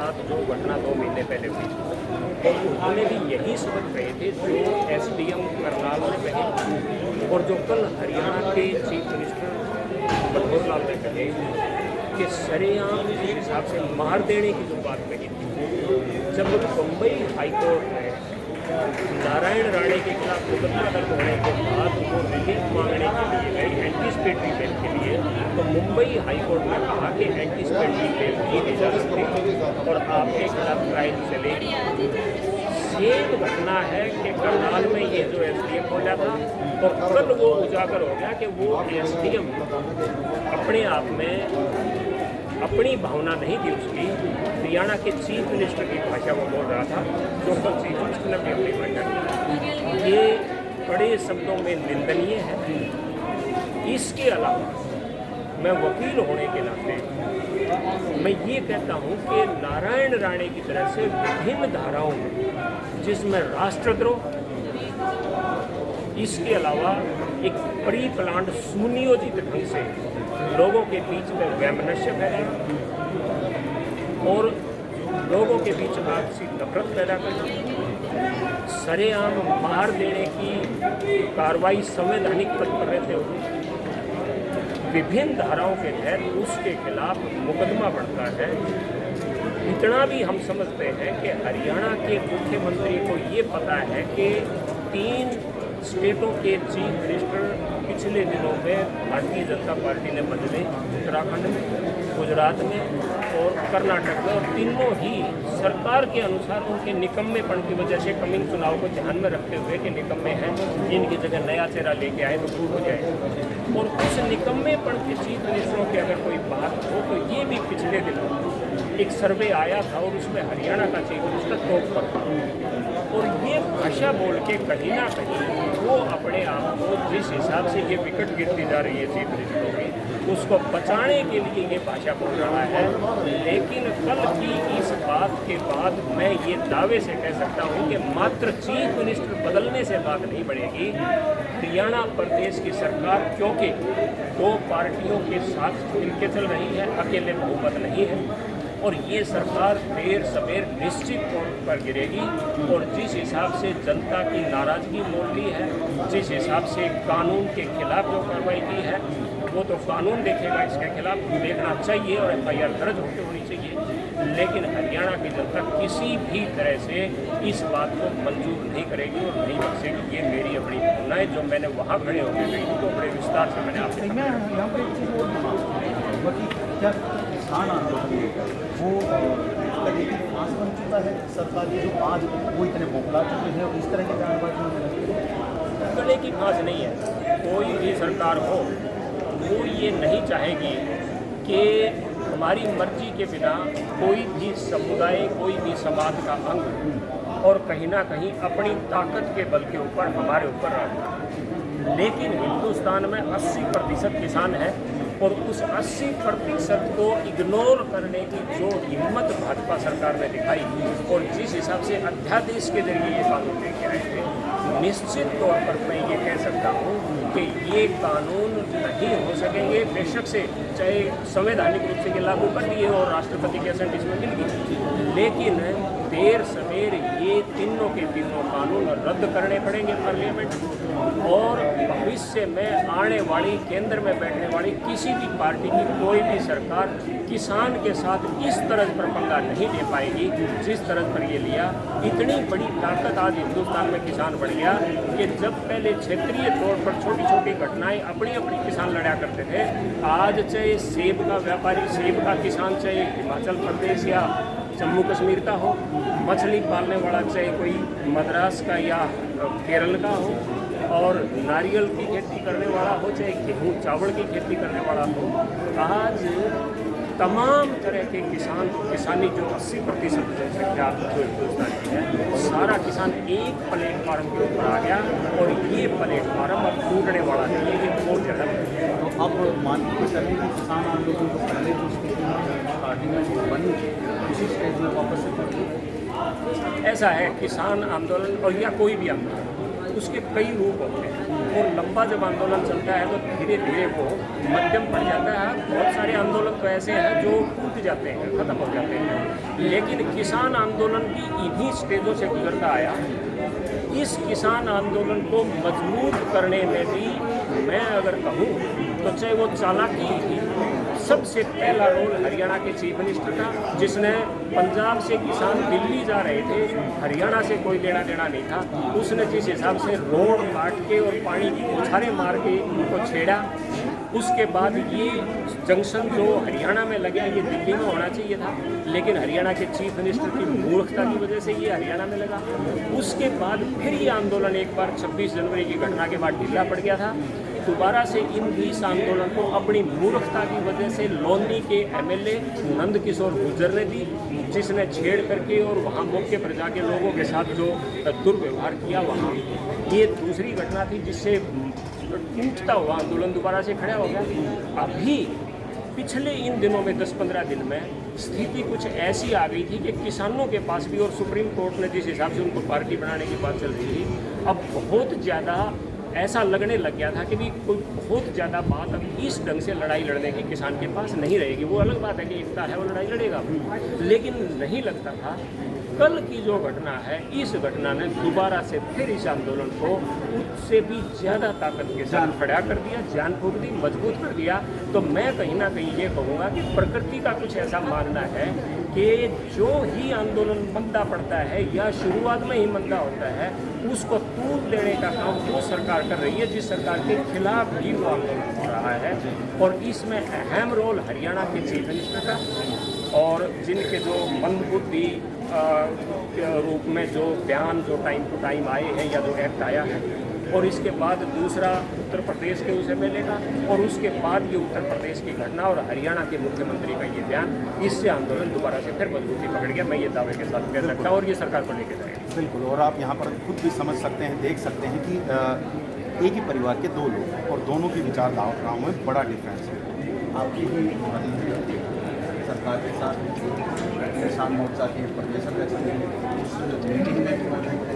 साथ जो घटना 2 महीने पहले हुई और उन्होंने भी यही समझ रहे थे जो एसडीएम करनाल ने कहे और जो कल हरियाणा के चीफ मिनिस्टर मनोहर लाल ने कहे कि सरेआम जिस हिसाब से मार देने की जो बात कही थी, जब बम्बई हाईकोर्ट ने नारायण राणे के खिलाफ मुकदमा दर्ज होने के बाद वो रिलीफ मांगने के लिए गई एंटीसिपेटरी बेल के लिए, तो मुंबई हाईकोर्ट ने कहा कि एंटीसिपेटरी बेल नहीं दी जा सकती और आपके खिलाफ ट्रायल चलेगी। सेम घटना है कि करनाल में ये जो एसडीएम बोला था और कल वो उजागर हो गया कि वो एसडीएम अपने आप में अपनी भावना नहीं थी उसकी, हरियाणा के चीफ मिनिस्टर की भाषा वो बोल रहा था, जो कल चीफ मिनिस्टर ने भी अपनी भाषा की। ये बड़े शब्दों में निंदनीय है। इसके अलावा मैं वकील होने के नाते मैं ये कहता हूँ कि नारायण राणे की तरह से विभिन्न धाराओं में, जिसमें राष्ट्रद्रोह, इसके अलावा एक प्री प्लान्ड सुनियोजित ढंग से लोगों के बीच में वैमनस्य फैलाना और लोगों के बीच आपसी नफरत पैदा करना, सरेआम मार देने की कार्रवाई संवैधानिक पद पर रहते हुए विभिन्न धाराओं के तहत उसके खिलाफ मुकदमा बढ़ता है। इतना भी हम समझते हैं कि हरियाणा के मुख्यमंत्री को ये पता है कि 3 स्टेटों के चीफ मिनिस्टर पिछले दिनों में भारतीय जनता पार्टी ने बदले, उत्तराखंड में, गुजरात में और कर्नाटक में, और तीनों ही सरकार के अनुसार उनके निकम्मेपन की वजह से कमिंग चुनाव को ध्यान में रखते हुए कि निकम्मे हैं, इनकी जगह नया चेहरा लेके आए तो भूल हो जाए। और उस निकम्मेपन के चीफ मिनिस्टरों की अगर कोई बात हो तो ये भी पिछले दिनों एक सर्वे आया था और उसमें हरियाणा का चीफ मिनिस्टर टॉप पर था और ये भाषा बोल के कहीं ना कहीं वो अपने आप को जिस हिसाब से ये विकेट गिरती जा रही है चीफ मिनिस्टरों की, उसको बचाने के लिए ये भाषा बोल रहा है। लेकिन कल की इस बात के बाद मैं ये दावे से कह सकता हूँ कि मात्र चीफ मिनिस्टर बदलने से बात नहीं बढ़ेगी। हरियाणा प्रदेश की सरकार क्योंकि 2 पार्टियों के साथ मिलकर चल रही है, अकेले बहुमत नहीं है, और ये सरकार देर सवेर निश्चित तौर पर गिरेगी। और जिस हिसाब से जनता की नाराज़गी मोल ली है, जिस हिसाब से कानून के खिलाफ जो कार्रवाई की है, वो तो कानून देखेगा, इसके खिलाफ देखना चाहिए और एफआईआर दर्ज होकर होनी चाहिए। लेकिन हरियाणा की जनता किसी भी तरह से इस बात को मंजूर नहीं करेगी और नहीं बख्शेगी। ये मेरी अपनी भावना है, जो मैंने वहाँ खड़े होकर गई थी तो बड़े विस्तार से मैंने आपसे यहाँ पर एक चीज़ और क्या किसान आंदोलन वो लगे कि फांस बन चुका है सरकार की, जो आज वो इतने बौखला चुके हैं और इस तरह के बयानबाजी गले की फांस नहीं है। कोई भी सरकार हो वो ये नहीं चाहेगी कि हमारी मर्जी के बिना कोई भी समुदाय, कोई भी समाज का अंग और कहीं ना कहीं अपनी ताकत के बल के ऊपर हमारे ऊपर रहा। लेकिन हिंदुस्तान में 80% किसान है और उस 80% को इग्नोर करने की जो हिम्मत भाजपा सरकार ने दिखाई और जिस हिसाब से अध्यादेश के जरिए ये कानून लेके आए थे, निश्चित तौर पर मैं ये कह सकता हूँ कि ये कानून नहीं हो सकेंगे। बेशक से चाहे संवैधानिक रूप से ये लागू कर दिए और राष्ट्रपति की असेंट इसमें मिल गई, लेकिन देर सवेर ये तीनों के तीनों कानून रद्द करने पड़ेंगे पार्लियामेंट। और भविष्य में आने वाली केंद्र में बैठने वाली किसी भी पार्टी की कोई भी सरकार किसान के साथ इस तरह पर पंगा नहीं ले पाएगी जिस तरह पर ये लिया। इतनी बड़ी ताकत आज हिंदुस्तान में किसान बढ़ गया कि जब पहले क्षेत्रीय तौर पर छोटी छोटी घटनाएं अपनी अपनी किसान लड़ा करते थे, आज चाहे सेब का व्यापारी, सेब का किसान चाहे हिमाचल प्रदेश या जम्मू कश्मीर का हो, मछली पालने वाला चाहे कोई मद्रास का या केरल का हो, और नारियल की खेती करने वाला हो चाहे गेहूँ चावल की खेती करने वाला हो, आज तमाम तरह के किसानी जो 80% जनसंख्या जो हिंदुस्तान की है, सारा किसान एक प्लेटफार्म के ऊपर आ गया और ये प्लेटफार्म अब टूटने वाला नहीं है, ये बहुत ज़्यादा। तो अब मान के चलिए कि किसान आंदोलन को पहले जो स्थिति पार्टी में बनी उसी स्टेज में वापस से ऐसा है किसान आंदोलन और या कोई भी आंदोलन उसके कई रूप होते हैं और लंबा जब आंदोलन चलता है तो धीरे धीरे वो मध्यम पड़ जाता है। बहुत सारे आंदोलन तो ऐसे हैं जो टूट जाते हैं, खत्म हो जाते हैं, लेकिन किसान आंदोलन भी इन्हीं स्टेजों से गुजरता आया। इस किसान आंदोलन को मजबूत करने में भी मैं अगर कहूँ तो चाहे वो चालाकी थी, सबसे पहला रोल हरियाणा के चीफ मिनिस्टर का, जिसने पंजाब से किसान दिल्ली जा रहे थे, हरियाणा से कोई लेना देना नहीं था, उसने जिस हिसाब से रोड काट के और पानी की उछारे मार के उनको छेड़ा। उसके बाद ये जंक्शन जो हरियाणा में लगा ये दिल्ली में होना चाहिए था, लेकिन हरियाणा के चीफ मिनिस्टर की मूर्खता की वजह से ये हरियाणा में लगा। उसके बाद फिर ये आंदोलन एक बार 26 जनवरी की घटना के बाद ढीला पड़ गया था। दोबारा से इस आंदोलन को अपनी मूर्खता की वजह से लोनी के एमएलए नंद किशोर गुर्जर ने दी, जिसने छेड़ करके और वहाँ मौके पर जाके लोगों के साथ जो दुर्व्यवहार किया वहाँ, ये दूसरी घटना थी जिससे टूटता हुआ आंदोलन दोबारा से खड़ा हो गया। अभी पिछले इन दिनों में 10-15 दिन में स्थिति कुछ ऐसी आ गई थी कि किसानों के पास भी, और सुप्रीम कोर्ट ने जिस हिसाब से उनको पार्टी बनाने की बात चल रही थी, अब बहुत ज़्यादा ऐसा लगने लग गया था कि भी कोई बहुत ज़्यादा बात अब इस ढंग से लड़ाई लड़ने की किसान के पास नहीं रहेगी। वो अलग बात है कि एकता है, वो लड़ाई लड़ेगा, लेकिन नहीं लगता था। कल की जो घटना है, इस घटना ने दोबारा से फिर इस आंदोलन को उससे भी ज़्यादा ताकत के साथ खड़ा कर दिया, जान फूंक दी, मजबूत कर दिया। तो मैं कहीं ना कहीं ये कहूँगा कि प्रकृति का कुछ ऐसा मानना है कि जो ही आंदोलन मंदा पड़ता है या शुरुआत में ही मंदा होता है, उसको तूल देने का काम वो सरकार कर रही है जिस सरकार के खिलाफ भी वो आंदोलन हो रहा है। और इसमें अहम रोल हरियाणा के चीफ मिनिस्टर का, और जिनके जो मंदबुद्धि रूप में जो बयान जो टाइम टू टाइम आए हैं या जो एक्ट आया है, और इसके बाद दूसरा उत्तर प्रदेश के उस एमएलए का, और उसके बाद ये उत्तर प्रदेश की घटना और हरियाणा के मुख्यमंत्री का ये बयान, इससे आंदोलन दोबारा से फिर मजबूती पकड़ गया। मैं ये दावे के साथ कह सकता हूँ, और ये सरकार को लेकर जाएगा। बिल्कुल। और आप यहाँ पर खुद भी समझ सकते हैं, देख सकते हैं कि एक ही परिवार के दो लोग और दोनों की विचारधाराओं में बड़ा डिफरेंस है। आपकी भी सरकार के साथ किसान मोर्चा के प्रदेश अध्यक्ष उस मीटिंग में भी मौजूद है,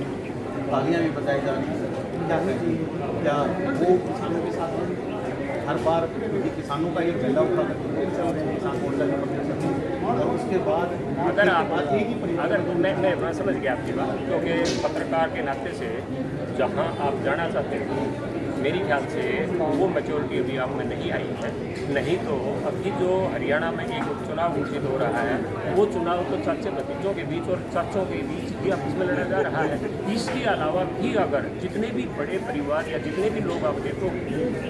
तालियाँ भी बजाई जा रही हैं। क्या है कि क्या वो किसानों के साथ हर बार, क्योंकि किसानों का एक झंडा उठा करके किसान मोर्चा का प्रदेश अध्यक्ष, और उसके बाद अगर आप मैं समझ गया आपकी बात, क्योंकि पत्रकार के नाते से जहाँ आप जाना चाहते हैं, मेरी ख्याल से वो मैच्योरिटी अभी आप में नहीं आई है। नहीं तो अभी जो हरियाणा में एक उपचुनाव घोषित हो रहा है, वो चुनाव तो चाचे भतीजों के बीच और चाचों के बीच भी आपस में लड़ा जा रहा है। इसके अलावा भी अगर जितने भी बड़े परिवार या जितने भी लोग आप देखो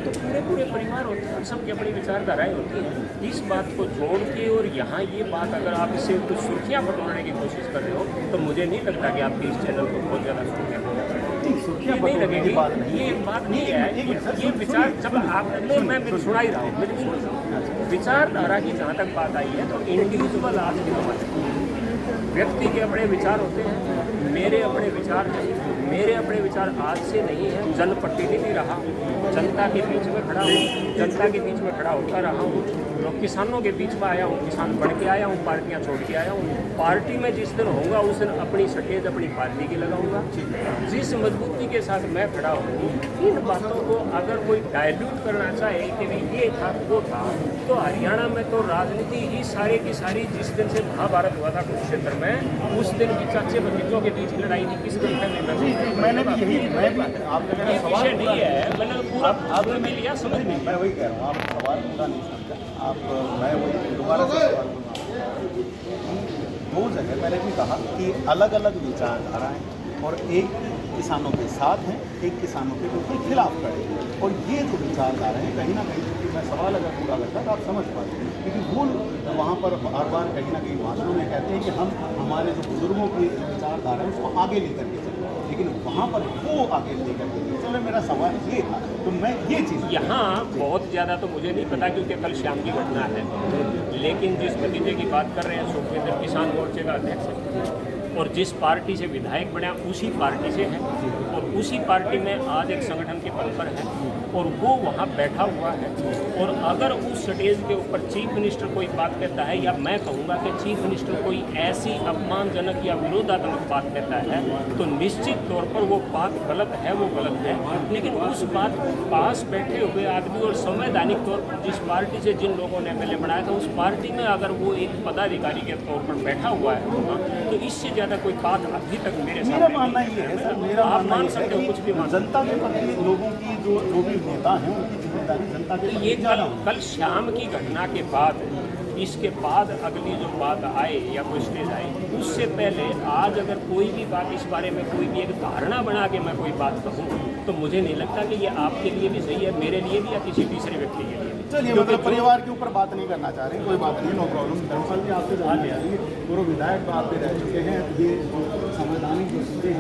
तो पूरे परिवार होते हैं, सबकी अपनी विचारधाराएँ होती हैं। इस बात को जोड़ के और यहाँ ये बात अगर आप इससे कुछ सुर्खियाँ बटोरने की कोशिश कर रहे हो, तो मुझे नहीं लगता कि आपके इस चैनल को बहुत ज़्यादा सुर्खियाँ नहीं लगेगी। ये बात नहीं है, ये विचार जब आप मैं सुना ही रहा हूँ, विचारधारा की जहाँ तक बात आई है तो इंडिविजुअल आज की व्यक्ति के अपने विचार होते हैं, मेरे अपने विचार हैं। मेरे अपने विचार आज से नहीं है, जनप्रतिनिधि रहा हूँ, जनता के बीच में खड़ा हूँ, जनता के बीच में खड़ा होता रहा हूँ, तो किसानों के बीच में आया हूँ, किसान बढ़ के आया हूँ, पार्टियाँ छोड़ के आया हूँ। पार्टी में जिस दिन होऊंगा उस दिन अपनी सटेज अपनी पार्टी की लगाऊंगा। जिस मजबूती के साथ मैं खड़ा हूँ, इन बातों को अगर कोई डायल्यूट करना चाहे कि भाई ये था वो था, तो हरियाणा में तो राजनीति ही सारी की सारी जिस दिन से महाभारत हुआ था कुरुक्षेत्र में, उस दिन की चाचे भतीजों के बीच लड़ाई थी। किस दिन मैंने भी यही विषय नहीं है, मैंने पूरा आपने में लिया, समझ में। मैं वही कह रहा हूँ, आप सवाल पूरा नहीं समझा आप। मैं वही दोबारा से सवाल दो जगह मैंने भी कहा कि अलग अलग विचारधाराएं, और एक किसानों के साथ हैं, एक किसानों के बिल्कुल खिलाफ खड़े हैं। और ये जो विचारधारा है कहीं ना कहीं, क्योंकि मैं सवाल अगर पूरा करता तो आप समझ पाते, क्योंकि वो वहाँ पर बार बार कहीं ना कहीं भाषणों में कहते हैं कि हम हमारे जो बुजुर्गों की विचारधारा है उसको आगे लेकर के चले, लेकिन वहाँ पर वो आगे लेकर के चले। मेरा सवाल ये था, तो मैं ये चीज़ यहाँ बहुत ज़्यादा तो मुझे नहीं पता, क्योंकि कल शाम की घटना है, लेकिन जिस भतीजे की बात कर रहे हैं सुखविंदर किसान मोर्चे का अध्यक्ष है, और जिस पार्टी से विधायक बना उसी पार्टी से है, और उसी पार्टी में आज एक संगठन के पद पर है। और वो वहाँ बैठा हुआ है। और अगर उस स्टेज के ऊपर चीफ मिनिस्टर कोई बात कहता है, या मैं कहूँगा कि चीफ मिनिस्टर कोई ऐसी अपमानजनक या विरोधात्मक बात कहता है, तो निश्चित तौर पर वो बात गलत है, वो गलत है। लेकिन उस बात पास बैठे हुए आदमी और संवैधानिक तौर पर जिस पार्टी से जिन लोगों ने MLA बनाया था, उस पार्टी में अगर वो एक पदाधिकारी के तौर पर बैठा हुआ है, तो इससे ज़्यादा कोई बात अभी तक मेरे मेरा सामने मानना नहीं ये है सर, मेरा आप मानना मान ये सकते हो, है कुछ भी मान कि जनता के प्रति लोगों की जो भी नेता हैं उनकी जिम्मेदारी जनता के तो प्रति ये ज़्यादा कल शाम की घटना के बाद, इसके बाद अगली जो बात आए या कोई स्टेज आए, उससे पहले आज अगर कोई भी बात इस बारे में कोई भी एक धारणा बना के मैं कोई बात कहूँ, तो मुझे नहीं लगता कि ये आपके लिए भी सही है, मेरे लिए भी, या किसी तीसरे व्यक्ति के लिए भी। चलिए, मतलब परिवार के ऊपर बात नहीं करना चाह रहे हैं, कोई बात नहीं, नो प्रॉब्लम। धर्मपाल जी आपसे जानना चाहेंगे, पूर्व विधायक तो आपके रह चुके हैं, ये जो संवैधानिक जो चीज़ें हैं